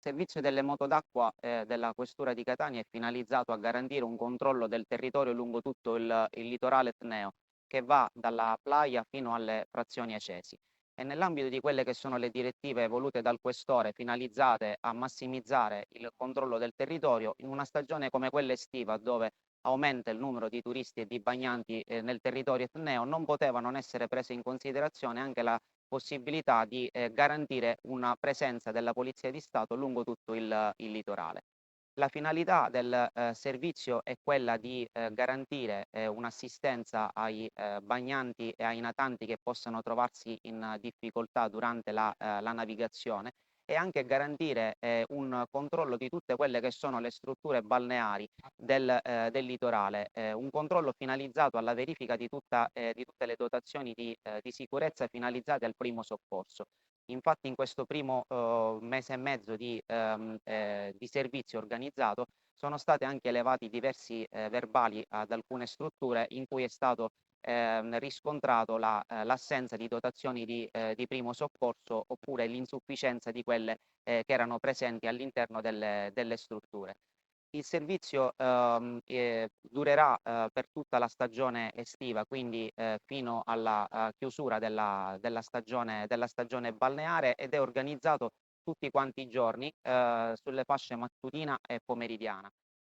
servizio delle moto d'acqua della Questura di Catania è finalizzato a garantire un controllo del territorio lungo tutto il litorale etneo, che va dalla Playa fino alle frazioni Acesi. E nell'ambito di quelle che sono le direttive volute dal Questore, finalizzate a massimizzare il controllo del territorio, in una stagione come quella estiva, dove aumenta il numero di turisti e di bagnanti nel territorio etneo, non poteva non essere presa in considerazione anche la possibilità di garantire una presenza della Polizia di Stato lungo tutto il litorale. La finalità del servizio è quella di garantire un'assistenza ai bagnanti e ai natanti che possano trovarsi in difficoltà durante la navigazione e anche garantire un controllo di tutte quelle che sono le strutture balneari del litorale, un controllo finalizzato alla verifica di tutte le dotazioni di sicurezza finalizzate al primo soccorso. Infatti in questo primo mese e mezzo di servizio organizzato sono state anche elevati diversi verbali ad alcune strutture in cui è stato riscontrato l'assenza di dotazioni di primo soccorso oppure l'insufficienza di quelle che erano presenti all'interno delle strutture. Il servizio durerà per tutta la stagione estiva, quindi fino alla chiusura della stagione balneare ed è organizzato tutti quanti i giorni sulle fasce mattutina e pomeridiana.